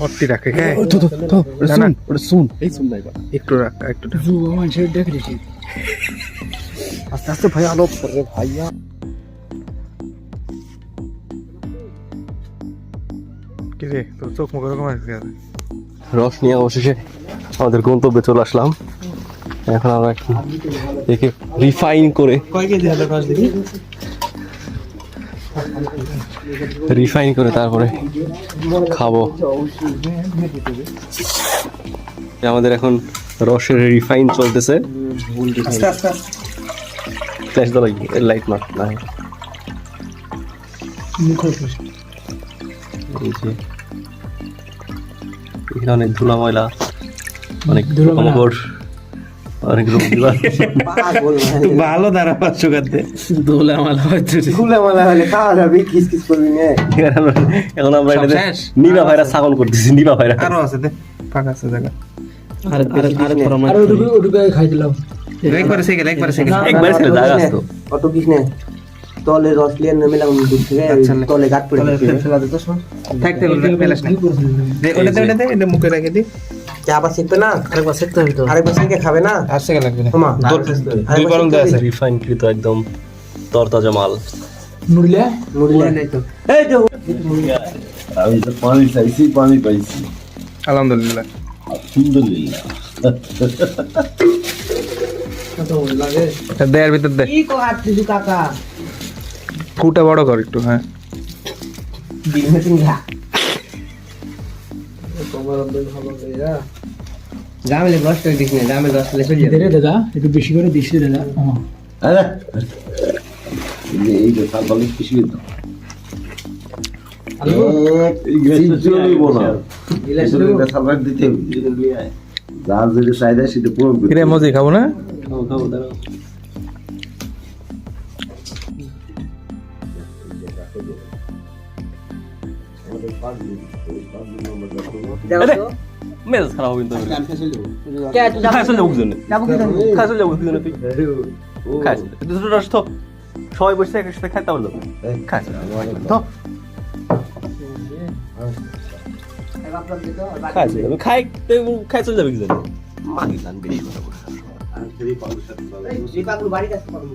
অতি রাখে খায় একটু রাখ একটু আস্তে আস্তে ভাই আলো ভাইয়া কি রে তোর চোখ মুখ এরকম আছে রস নিয়ে অবশেষে আমাদের গন্তব্যে চলে আসলাম। এখন আমরা একটু একে রিফাইন করে তারপরে খাবো। আমাদের এখন রসের রিফাইন চলতেছে। লাইট মার না এখানে অনেক ধুলা ময়লা, অনেক ধুলামকড়, অনেক রোগ ভালো দাঁড়া 500 কাটতে এখন আমরা নিবা ভাইরা ছাগল করতেছি। নিবা ভাইরা আরো আছে ফাঁকা আছে জায়গা একবারে ছিল জায়গা আছে তো অত কিছু নেই তলে রস লিয়ে নেমেলাম দূর থেকে তলে গাট পড়ে ফেলা দিত থাকতে বলবে ফেলাস না দে ওটাতে এটা মুখে রেখে দি কে আবার শিখবে না আরেকবার শিখতে হবে তো আরেকবার শিখে খাবে না আর শেখা লাগবে না ওমা দুই গরম দেয়া আছে রিফাইন কৃত একদম তরতাজা মাল। মুড়িলে নাই তো এই যে আমি তো পানি চাইছি, পানি পাইছি, আলহামদুলিল্লাহ আলহামদুলিল্লাহ। দেয়ার ভিতর দে কি কো হাত দিছু কাকা কুটা বড় কর একটু হ্যাঁ দিন মেশিন ঘা জামেলে রস করে দিস না জামেলে রস লে চলে যাবে দাদা একটু বেশি করে দিস দাদা আরে এই যে সালবালি কিছু তো এই গ্যাসটা চলবে না, এটা সালবালি দিতে হবে। যার যেটা চাহিদা সেটা পূরণ করতে কিরে মজি খাবো না মেজাজ খারাপ হবে কিন্তু কে তুই খাইছিল যাবো কিজন্য যাবো কি জানি খাইছিল যাবো কিজন্য তুই খাইছিল দুটো রস তো সবাই বসে একসাথে সাথে খাইতে হলো খাইছিল তো খাইছিল খাইছিল যাবে কিজন্য মাগি লান বেশি কথা বলে এই পাগল বাড়ি কাছে পাগল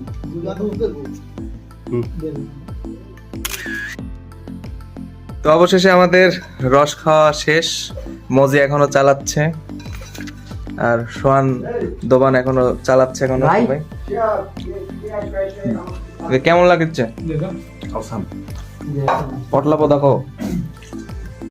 তো অবশেষে আমাদের রস খাওয়া শেষ। মজি এখনো চালাচ্ছে আর সোহান দোবান এখনো চালাচ্ছে এখনো ভাই। ভাই কেমন লাগছে পটলা পদা খাও